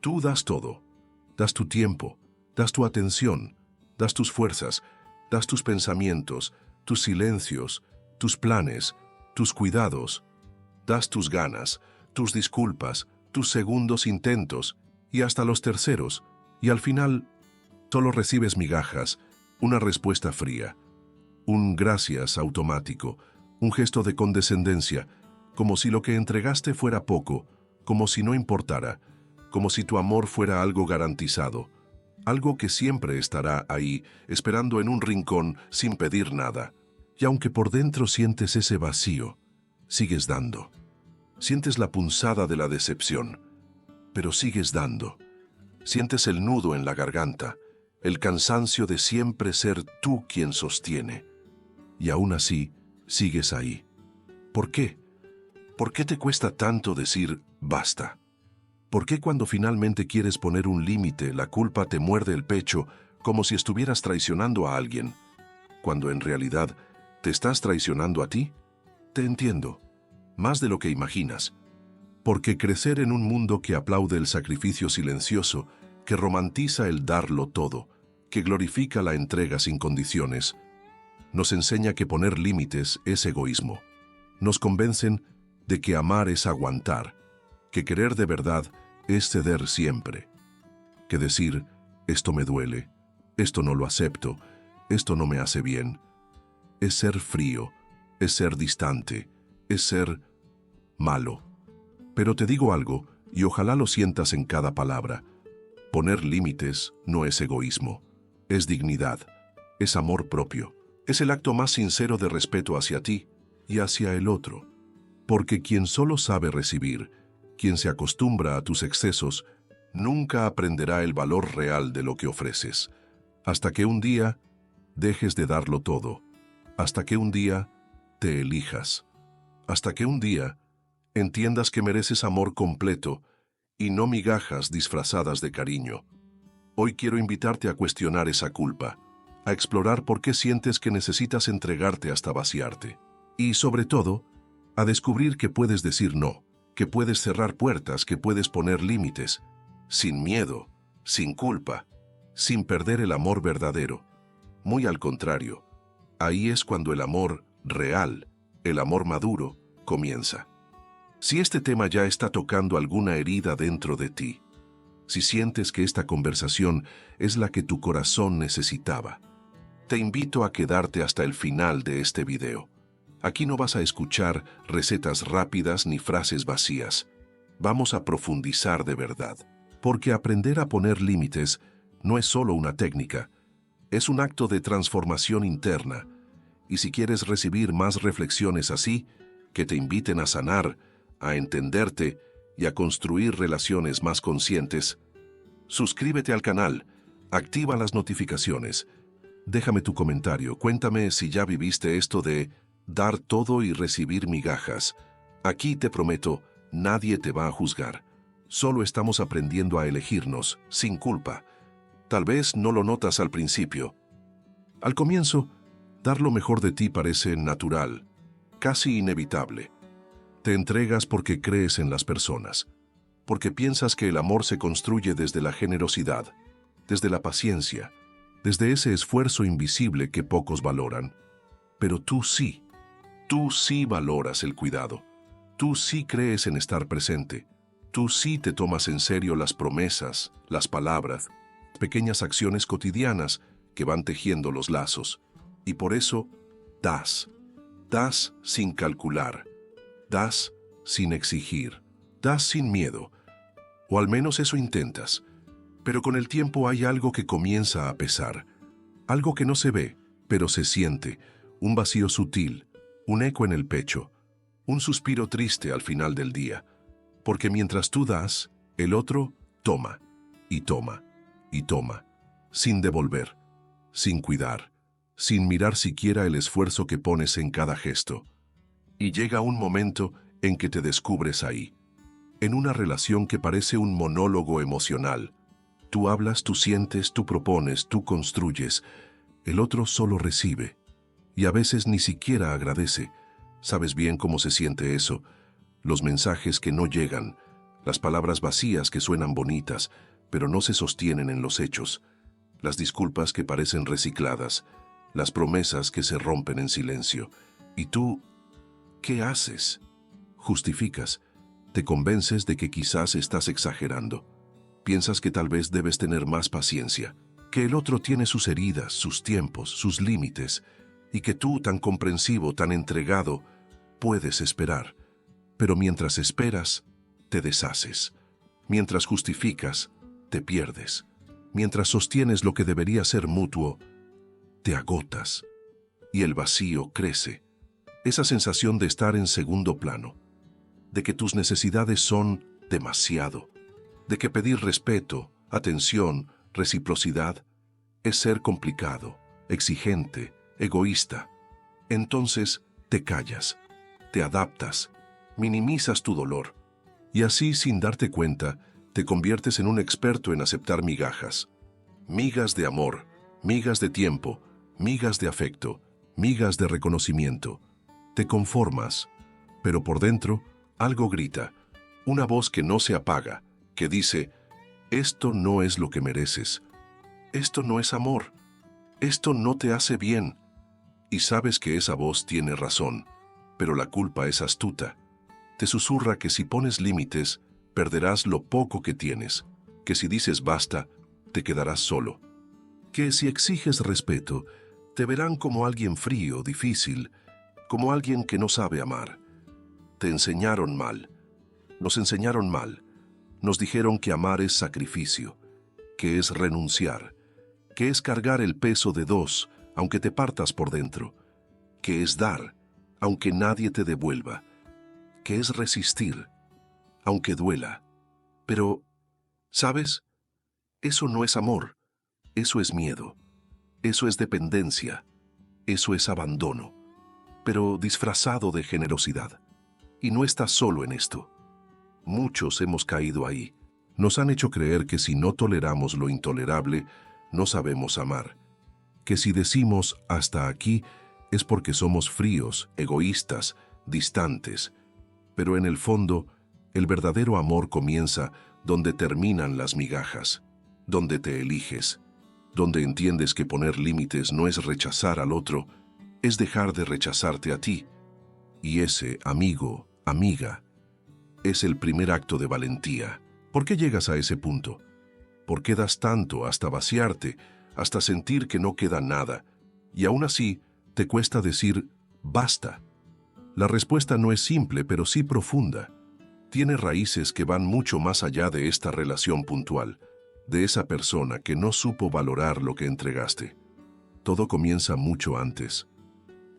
Tú das todo. Das tu tiempo, das tu atención, das tus fuerzas, das tus pensamientos, tus silencios, tus planes, tus cuidados, das tus ganas, tus disculpas, tus segundos intentos y hasta los terceros, y al final solo recibes migajas, una respuesta fría, un gracias automático, un gesto de condescendencia, como si lo que entregaste fuera poco, como si no importara, como si tu amor fuera algo garantizado, algo que siempre estará ahí, esperando en un rincón sin pedir nada. Y aunque por dentro sientes ese vacío, sigues dando. Sientes la punzada de la decepción, pero sigues dando. Sientes el nudo en la garganta, el cansancio de siempre ser tú quien sostiene. Y aún así, sigues ahí. ¿Por qué? ¿Por qué te cuesta tanto decir basta? ¿Por qué cuando finalmente quieres poner un límite, la culpa te muerde el pecho como si estuvieras traicionando a alguien, cuando en realidad te estás traicionando a ti? Te entiendo, más de lo que imaginas. Porque crecer en un mundo que aplaude el sacrificio silencioso, que romantiza el darlo todo, que glorifica la entrega sin condiciones, nos enseña que poner límites es egoísmo. Nos convencen de que amar es aguantar, que querer de verdad es ceder siempre, que decir, esto me duele, esto no lo acepto, esto no me hace bien, es ser frío, es ser distante, es ser malo. Pero te digo algo, y ojalá lo sientas en cada palabra. Poner límites no es egoísmo, es dignidad, es amor propio, es el acto más sincero de respeto hacia ti y hacia el otro. Porque quien solo sabe recibir, quien se acostumbra a tus excesos, nunca aprenderá el valor real de lo que ofreces, hasta que un día dejes de darlo todo, hasta que un día te elijas, hasta que un día entiendas que mereces amor completo y no migajas disfrazadas de cariño. Hoy quiero invitarte a cuestionar esa culpa, a explorar por qué sientes que necesitas entregarte hasta vaciarte. Y, sobre todo, a descubrir que puedes decir no, que puedes cerrar puertas, que puedes poner límites, sin miedo, sin culpa, sin perder el amor verdadero. Muy al contrario, ahí es cuando el amor real, el amor maduro, comienza. Si este tema ya está tocando alguna herida dentro de ti, si sientes que esta conversación es la que tu corazón necesitaba, te invito a quedarte hasta el final de este video. Aquí no vas a escuchar recetas rápidas ni frases vacías. Vamos a profundizar de verdad, porque aprender a poner límites no es solo una técnica, es un acto de transformación interna. Y si quieres recibir más reflexiones así, que te inviten a sanar, a entenderte y a construir relaciones más conscientes, suscríbete al canal, activa las notificaciones, déjame tu comentario, cuéntame si ya viviste esto de dar todo y recibir migajas. Aquí te prometo, nadie te va a juzgar. Solo estamos aprendiendo a elegirnos, sin culpa. Tal vez no lo notas al principio. Al comienzo, dar lo mejor de ti parece natural, casi inevitable. Te entregas porque crees en las personas, porque piensas que el amor se construye desde la generosidad, desde la paciencia, desde ese esfuerzo invisible que pocos valoran. Pero tú sí valoras el cuidado, tú sí crees en estar presente, tú sí te tomas en serio las promesas, las palabras, pequeñas acciones cotidianas que van tejiendo los lazos. Y por eso, das sin calcular, das sin exigir, das sin miedo, o al menos eso intentas. Pero con el tiempo hay algo que comienza a pesar, algo que no se ve, pero se siente, un vacío sutil, un eco en el pecho, un suspiro triste al final del día, porque mientras tú das, el otro toma, y toma, y toma, sin devolver, sin cuidar, sin mirar siquiera el esfuerzo que pones en cada gesto. Y llega un momento en que te descubres ahí, en una relación que parece un monólogo emocional. Tú hablas, tú sientes, tú propones, tú construyes. El otro solo recibe. Y a veces ni siquiera agradece. Sabes bien cómo se siente eso. Los mensajes que no llegan, las palabras vacías que suenan bonitas, pero no se sostienen en los hechos, las disculpas que parecen recicladas, las promesas que se rompen en silencio. ¿Y tú qué haces? Justificas, te convences de que quizás estás exagerando. Piensas que tal vez debes tener más paciencia, que el otro tiene sus heridas, sus tiempos, sus límites, y que tú, tan comprensivo, tan entregado, puedes esperar. Pero mientras esperas, te deshaces. Mientras justificas, te pierdes. Mientras sostienes lo que debería ser mutuo, te agotas. Y el vacío crece. Esa sensación de estar en segundo plano, de que tus necesidades son demasiado, de que pedir respeto, atención, reciprocidad, es ser complicado, exigente, egoísta. Entonces te callas, te adaptas, minimizas tu dolor, y así, sin darte cuenta, te conviertes en un experto en aceptar migajas. Migas de amor, migas de tiempo, migas de afecto, migas de reconocimiento. Te conformas, pero por dentro algo grita, una voz que no se apaga, que dice: esto no es lo que mereces, esto no es amor, esto no te hace bien. Y sabes que esa voz tiene razón, pero la culpa es astuta. Te susurra que si pones límites, perderás lo poco que tienes, que si dices basta, te quedarás solo, que si exiges respeto, te verán como alguien frío, difícil, como alguien que no sabe amar. Te enseñaron mal, nos enseñaron mal, nos dijeron que amar es sacrificio, que es renunciar, que es cargar el peso de dos, aunque te partas por dentro, que es dar, aunque nadie te devuelva, que es resistir, aunque duela. Pero, ¿sabes? Eso no es amor, eso es miedo, eso es dependencia, eso es abandono, pero disfrazado de generosidad. Y no estás solo en esto. Muchos hemos caído ahí. Nos han hecho creer que si no toleramos lo intolerable, no sabemos amar. Que si decimos hasta aquí es porque somos fríos, egoístas, distantes. Pero en el fondo, el verdadero amor comienza donde terminan las migajas, donde te eliges, donde entiendes que poner límites no es rechazar al otro, es dejar de rechazarte a ti. Y ese, amigo, amiga, es el primer acto de valentía. ¿Por qué llegas a ese punto? ¿Por qué das tanto hasta vaciarte, hasta sentir que no queda nada, y aún así te cuesta decir basta? La respuesta no es simple, pero sí profunda. Tiene raíces que van mucho más allá de esta relación puntual, de esa persona que no supo valorar lo que entregaste. Todo comienza mucho antes,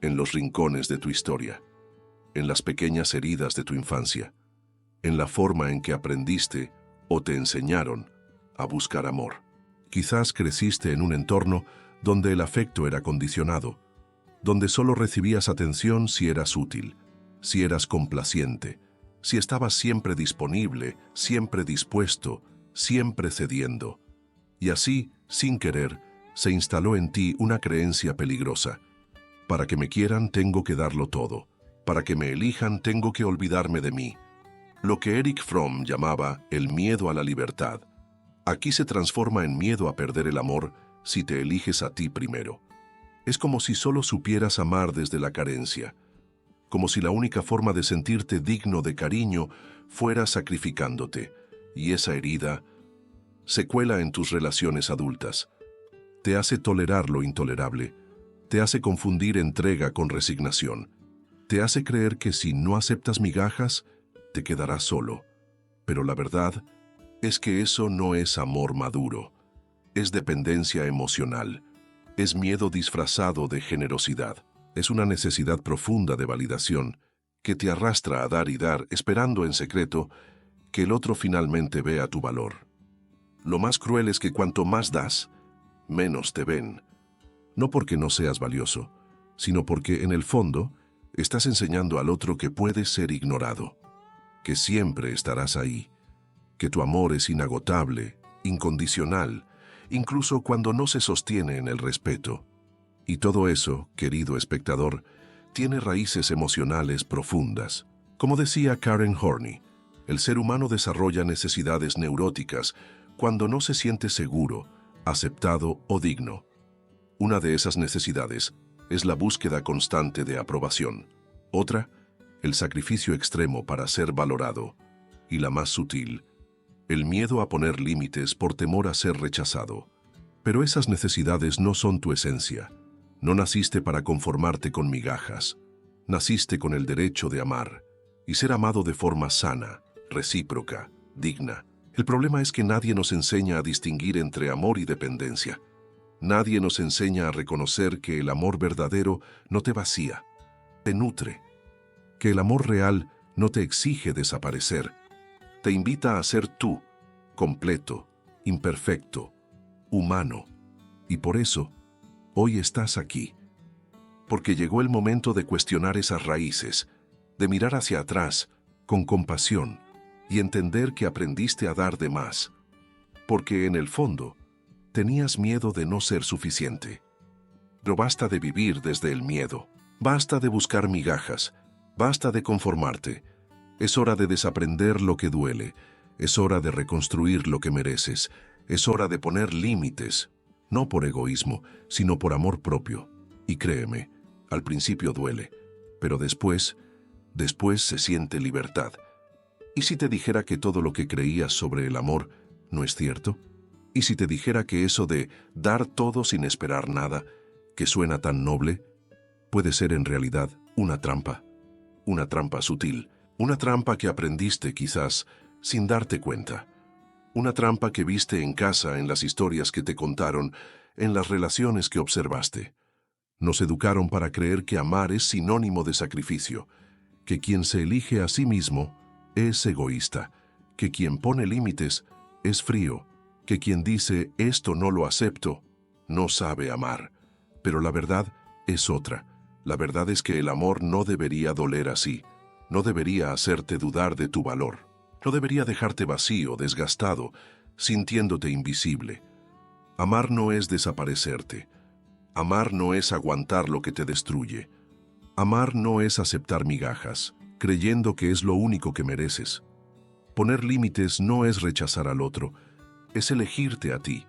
en los rincones de tu historia, en las pequeñas heridas de tu infancia, en la forma en que aprendiste o te enseñaron a buscar amor. Quizás creciste en un entorno donde el afecto era condicionado, donde solo recibías atención si eras útil, si eras complaciente, si estabas siempre disponible, siempre dispuesto, siempre cediendo. Y así, sin querer, se instaló en ti una creencia peligrosa. Para que me quieran tengo que darlo todo. Para que me elijan tengo que olvidarme de mí. Lo que Erich Fromm llamaba el miedo a la libertad, aquí se transforma en miedo a perder el amor si te eliges a ti primero. Es como si solo supieras amar desde la carencia, como si la única forma de sentirte digno de cariño fuera sacrificándote, y esa herida se cuela en tus relaciones adultas. Te hace tolerar lo intolerable, te hace confundir entrega con resignación, te hace creer que si no aceptas migajas, te quedarás solo. Pero la verdad es que eso no es amor maduro, es dependencia emocional, es miedo disfrazado de generosidad, es una necesidad profunda de validación que te arrastra a dar y dar, esperando en secreto que el otro finalmente vea tu valor. Lo más cruel es que cuanto más das, menos te ven, no porque no seas valioso, sino porque en el fondo estás enseñando al otro que puedes ser ignorado, que siempre estarás ahí, que tu amor es inagotable, incondicional, incluso cuando no se sostiene en el respeto. Y todo eso, querido espectador, tiene raíces emocionales profundas. Como decía Karen Horney, El ser humano desarrolla necesidades neuróticas cuando no se siente seguro, aceptado o digno. Una de esas necesidades es la búsqueda constante de aprobación. Otra, el sacrificio extremo para ser valorado. Y la más sutil, el miedo a poner límites por temor a ser rechazado. Pero esas necesidades no son tu esencia. No naciste para conformarte con migajas. Naciste con el derecho de amar y ser amado de forma sana, recíproca, digna. El problema es que nadie nos enseña a distinguir entre amor y dependencia. Nadie nos enseña a reconocer que el amor verdadero no te vacía, te nutre. Que el amor real no te exige desaparecer. Te invita a ser tú, completo, imperfecto, humano. Y por eso, hoy estás aquí. Porque llegó el momento de cuestionar esas raíces, de mirar hacia atrás, con compasión, y entender que aprendiste a dar de más. Porque en el fondo, tenías miedo de no ser suficiente. Pero basta de vivir desde el miedo. Basta de buscar migajas. Basta de conformarte. Es hora de desaprender lo que duele. Es hora de reconstruir lo que mereces. Es hora de poner límites, no por egoísmo, sino por amor propio. Y créeme, al principio duele, pero después se siente libertad. ¿Y si te dijera que todo lo que creías sobre el amor no es cierto? ¿Y si te dijera que eso de dar todo sin esperar nada, que suena tan noble, puede ser en realidad una trampa sutil, una trampa que aprendiste quizás sin darte cuenta, una trampa que viste en casa, en las historias que te contaron, en las relaciones que observaste? Nos educaron para creer que amar es sinónimo de sacrificio, que quien se elige a sí mismo es egoísta, que quien pone límites es frío, que quien dice esto no lo acepto, no sabe amar. Pero la verdad es otra. La verdad es que el amor no debería doler así, no debería hacerte dudar de tu valor, no debería dejarte vacío, desgastado, sintiéndote invisible. Amar no es desaparecerte. Amar no es aguantar lo que te destruye. Amar no es aceptar migajas, creyendo que es lo único que mereces. Poner límites no es rechazar al otro, es elegirte a ti.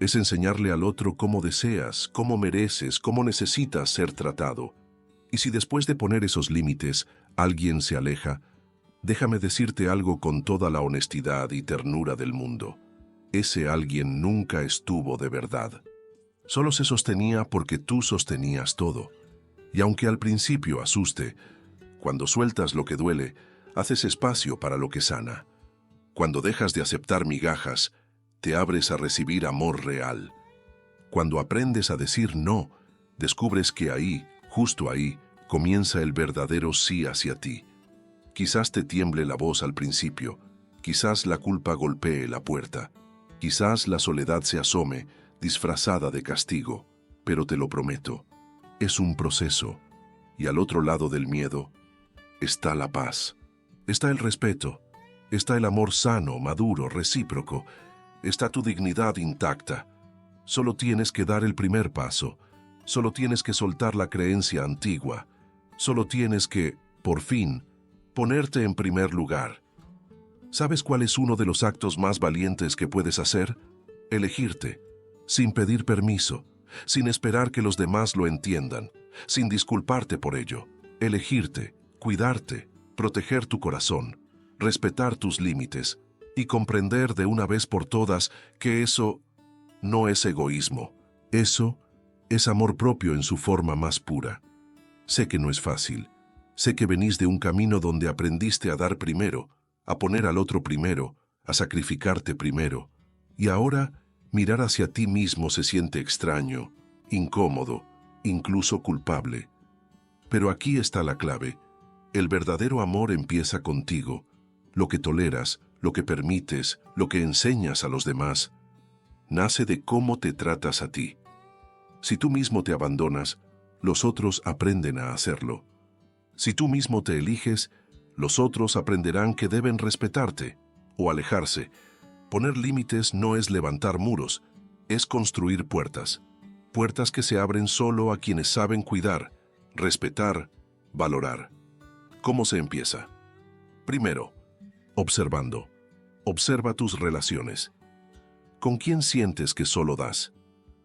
Es enseñarle al otro cómo deseas, cómo mereces, cómo necesitas ser tratado. Y si después de poner esos límites alguien se aleja, déjame decirte algo con toda la honestidad y ternura del mundo. Ese alguien nunca estuvo de verdad. Solo se sostenía porque tú sostenías todo. Y aunque al principio asuste, cuando sueltas lo que duele, haces espacio para lo que sana. Cuando dejas de aceptar migajas, te abres a recibir amor real. Cuando aprendes a decir no, descubres que ahí, justo ahí, comienza el verdadero sí hacia ti. Quizás te tiemble la voz al principio, quizás la culpa golpee la puerta, quizás la soledad se asome, disfrazada de castigo, pero te lo prometo, es un proceso, y al otro lado del miedo está la paz, está el respeto, está el amor sano, maduro, recíproco, está tu dignidad intacta. Solo tienes que dar el primer paso, solo tienes que soltar la creencia antigua, solo tienes que, por fin, ponerte en primer lugar. ¿Sabes cuál es uno de los actos más valientes que puedes hacer? Elegirte, sin pedir permiso, sin esperar que los demás lo entiendan, sin disculparte por ello. Elegirte, cuidarte, proteger tu corazón, respetar tus límites y comprender de una vez por todas que eso no es egoísmo. Eso es amor propio en su forma más pura. Sé que no es fácil. Sé que venís de un camino donde aprendiste a dar primero, a poner al otro primero, a sacrificarte primero. Y ahora, mirar hacia ti mismo se siente extraño, incómodo, incluso culpable. Pero aquí está la clave. El verdadero amor empieza contigo. Lo que toleras, lo que permites, lo que enseñas a los demás, nace de cómo te tratas a ti. Si tú mismo te abandonas, los otros aprenden a hacerlo. Si tú mismo te eliges, los otros aprenderán que deben respetarte o alejarse. Poner límites no es levantar muros, es construir puertas. Puertas que se abren solo a quienes saben cuidar, respetar, valorar. ¿Cómo se empieza? Primero, Observando. Observa tus relaciones. ¿Con quién sientes que solo das?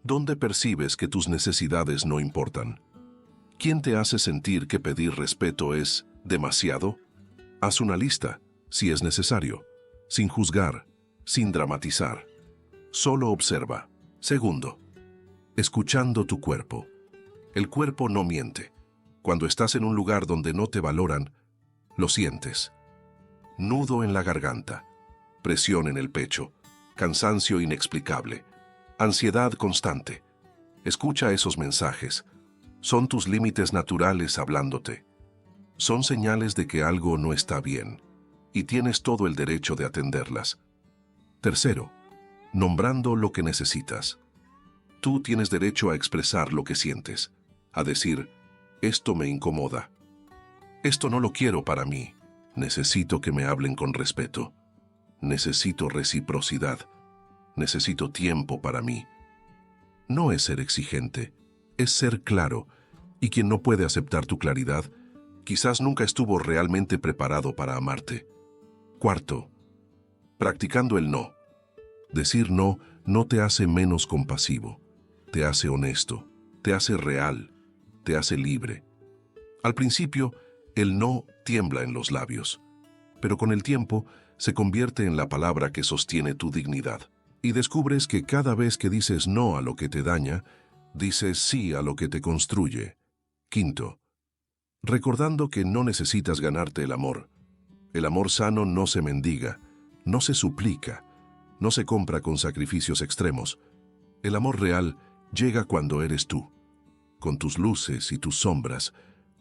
¿Dónde percibes que tus necesidades no importan? ¿Quién te hace sentir que pedir respeto es demasiado? Haz una lista, si es necesario, sin juzgar, sin dramatizar. Solo observa. Segundo, escuchando tu cuerpo. El cuerpo no miente. Cuando estás en un lugar donde no te valoran, lo sientes. Nudo en la garganta, presión en el pecho, cansancio inexplicable, ansiedad constante. Escucha esos mensajes. Son tus límites naturales hablándote. Son señales de que algo no está bien, y tienes todo el derecho de atenderlas. Tercero, nombrando lo que necesitas. Tú tienes derecho a expresar lo que sientes, a decir, esto me incomoda. Esto no lo quiero para mí. Necesito que me hablen con respeto. Necesito reciprocidad. Necesito tiempo para mí. No es ser exigente, es ser claro, y quien no puede aceptar tu claridad, quizás nunca estuvo realmente preparado para amarte. Cuarto, practicando el no. Decir no no te hace menos compasivo, te hace honesto, te hace real, te hace libre. Al principio, el no tiembla en los labios, pero con el tiempo se convierte en la palabra que sostiene tu dignidad. Y descubres que cada vez que dices no a lo que te daña, dices sí a lo que te construye. Quinto, recordando que no necesitas ganarte el amor. El amor sano no se mendiga, no se suplica, no se compra con sacrificios extremos. El amor real llega cuando eres tú, con tus luces y tus sombras,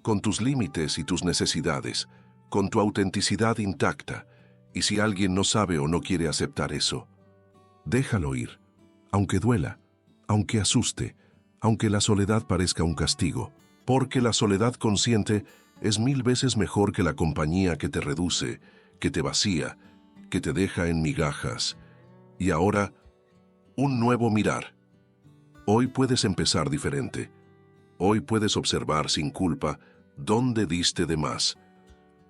con tus límites y tus necesidades, con tu autenticidad intacta. Y si alguien no sabe o no quiere aceptar eso, déjalo ir, aunque duela, aunque asuste, aunque la soledad parezca un castigo, porque la soledad consciente es 1000 veces mejor que la compañía que te reduce, que te vacía, que te deja en migajas. Y ahora, un nuevo mirar. Hoy puedes empezar diferente. Hoy puedes observar sin culpa dónde diste de más,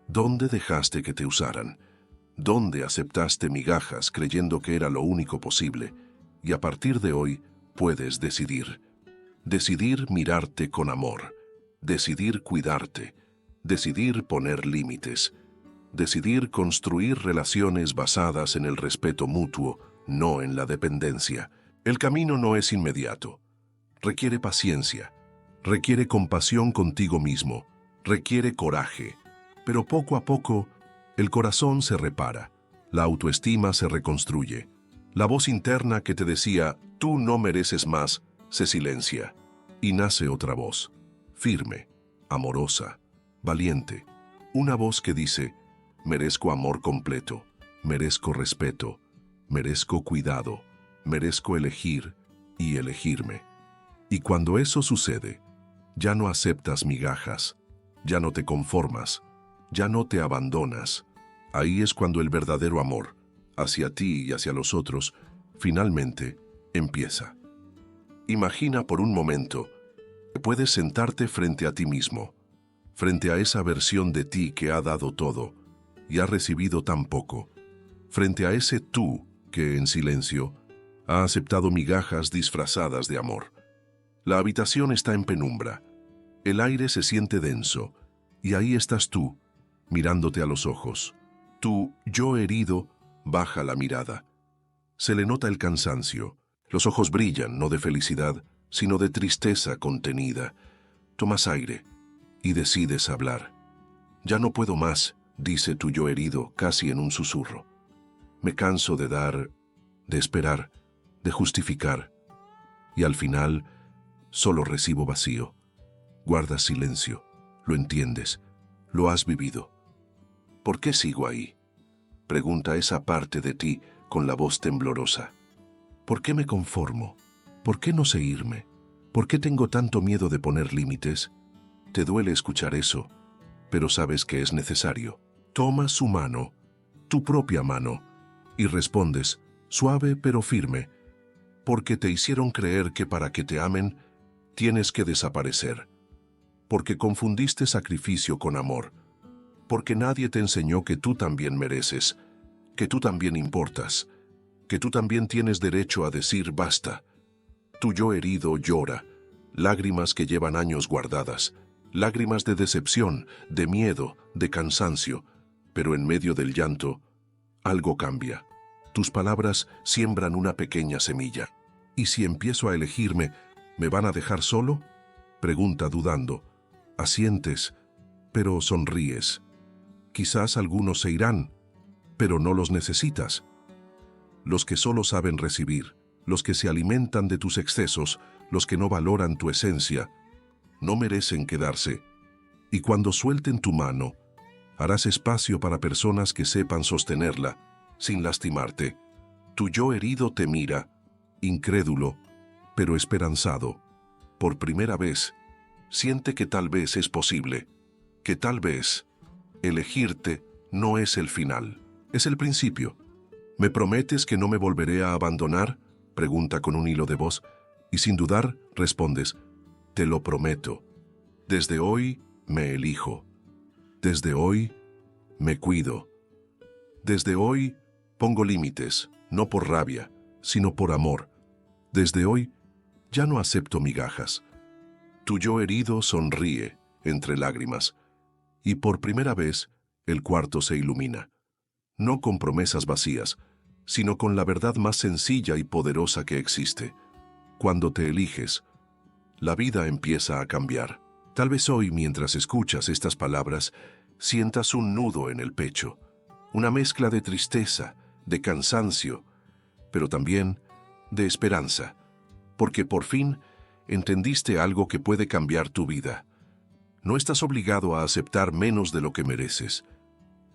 dónde dejaste que te usaran, dónde aceptaste migajas creyendo que era lo único posible, y a partir de hoy puedes decidir. Decidir mirarte con amor, decidir cuidarte, decidir poner límites, decidir construir relaciones basadas en el respeto mutuo, no en la dependencia. El camino no es inmediato. Requiere paciencia, requiere compasión contigo mismo, requiere coraje, pero poco a poco el corazón se repara, la autoestima se reconstruye. La voz interna que te decía, tú no mereces más, se silencia, y nace otra voz, firme, amorosa, valiente. Una voz que dice, merezco amor completo, merezco respeto, merezco cuidado, merezco elegir y elegirme. Y cuando eso sucede, ya no aceptas migajas, ya no te conformas, ya no te abandonas. Ahí es cuando el verdadero amor, hacia ti y hacia los otros, finalmente empieza. Imagina por un momento que puedes sentarte frente a ti mismo, frente a esa versión de ti que ha dado todo y ha recibido tan poco, frente a ese tú que, en silencio, ha aceptado migajas disfrazadas de amor. La habitación está en penumbra, el aire se siente denso, y ahí estás tú, mirándote a los ojos. Tu yo herido baja la mirada. Se le nota el cansancio. Los ojos brillan, no de felicidad, sino de tristeza contenida. Tomas aire y decides hablar. Ya no puedo más, dice tu yo herido, casi en un susurro. Me canso de dar, de esperar, de justificar. Y al final, solo recibo vacío. Guardas silencio, lo entiendes, lo has vivido. ¿Por qué sigo ahí?, pregunta esa parte de ti con la voz temblorosa. ¿Por qué me conformo? ¿Por qué no sé irme? ¿Por qué tengo tanto miedo de poner límites? Te duele escuchar eso, pero sabes que es necesario. Tomas su mano, tu propia mano, y respondes, suave pero firme, porque te hicieron creer que para que te amen, tienes que desaparecer. Porque confundiste sacrificio con amor. Porque nadie te enseñó que tú también mereces, que tú también importas, que tú también tienes derecho a decir basta. Tu yo herido llora, lágrimas que llevan años guardadas, lágrimas de decepción, de miedo, de cansancio, pero en medio del llanto, algo cambia. Tus palabras siembran una pequeña semilla. ¿Y si empiezo a elegirme, me van a dejar solo? Pregunta dudando. Asientes, pero sonríes. Quizás algunos se irán, pero no los necesitas. Los que solo saben recibir, los que se alimentan de tus excesos, los que no valoran tu esencia, no merecen quedarse. Y cuando suelten tu mano, harás espacio para personas que sepan sostenerla, sin lastimarte. Tu yo herido te mira, incrédulo, pero esperanzado. Por primera vez, siente que tal vez es posible, que tal vez elegirte no es el final, es el principio. ¿Me prometes que no me volveré a abandonar?, pregunta con un hilo de voz, y sin dudar respondes, te lo prometo. Desde hoy me elijo. Desde hoy me cuido. Desde hoy pongo límites, no por rabia, sino por amor. Desde hoy ya no acepto migajas. Tu yo herido sonríe entre lágrimas, y por primera vez el cuarto se ilumina. No con promesas vacías, sino con la verdad más sencilla y poderosa que existe. Cuando te eliges, la vida empieza a cambiar. Tal vez hoy, mientras escuchas estas palabras, sientas un nudo en el pecho, una mezcla de tristeza, de cansancio, pero también de esperanza, porque por fin entendiste algo que puede cambiar tu vida. No estás obligado a aceptar menos de lo que mereces.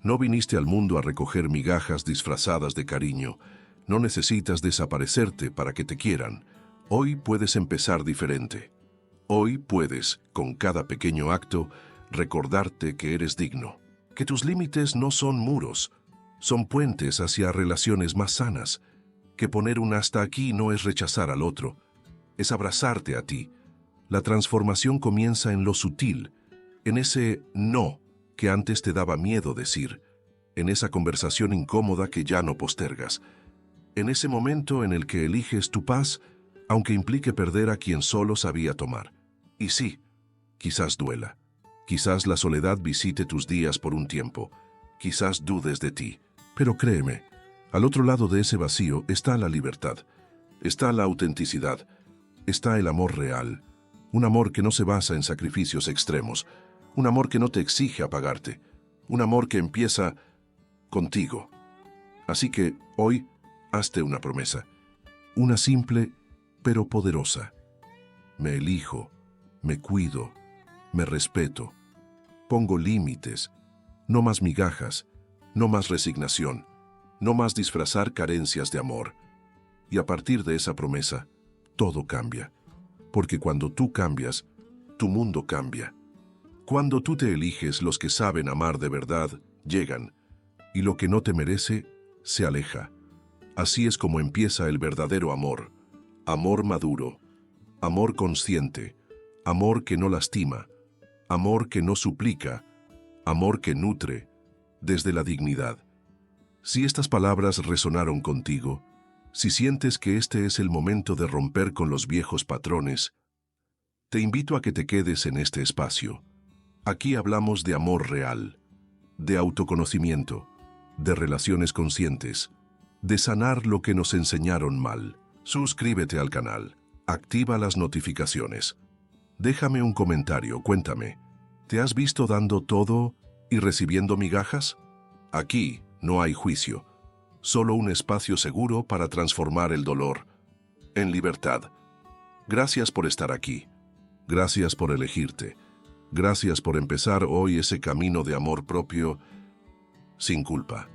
No viniste al mundo a recoger migajas disfrazadas de cariño. No necesitas desaparecerte para que te quieran. Hoy puedes empezar diferente. Hoy puedes, con cada pequeño acto, recordarte que eres digno, que tus límites no son muros, son puentes hacia relaciones más sanas, que poner un hasta aquí no es rechazar al otro, es abrazarte a ti. La transformación comienza en lo sutil, en ese no que antes te daba miedo decir, en esa conversación incómoda que ya no postergas, en ese momento en el que eliges tu paz, aunque implique perder a quien solo sabía tomar. Y sí, quizás duela, quizás la soledad visite tus días por un tiempo, quizás dudes de ti, pero créeme, al otro lado de ese vacío está la libertad, está la autenticidad, está el amor real, un amor que no se basa en sacrificios extremos, un amor que no te exige apagarte, un amor que empieza contigo. Así que hoy, hazte una promesa, una simple pero poderosa. Me elijo, me cuido, me respeto, pongo límites, no más migajas, no más resignación, no más disfrazar carencias de amor. Y a partir de esa promesa, todo cambia, porque cuando tú cambias, tu mundo cambia. Cuando tú te eliges, los que saben amar de verdad llegan, y lo que no te merece se aleja. Así es como empieza el verdadero amor, amor maduro, amor consciente, amor que no lastima, amor que no suplica, amor que nutre, desde la dignidad. Si estas palabras resonaron contigo, si sientes que este es el momento de romper con los viejos patrones, te invito a que te quedes en este espacio. Aquí hablamos de amor real, de autoconocimiento, de relaciones conscientes, de sanar lo que nos enseñaron mal. Suscríbete al canal, activa las notificaciones. Déjame un comentario, cuéntame, ¿te has visto dando todo y recibiendo migajas? Aquí no hay juicio, solo un espacio seguro para transformar el dolor en libertad. Gracias por estar aquí, gracias por elegirte, gracias por empezar hoy ese camino de amor propio sin culpa.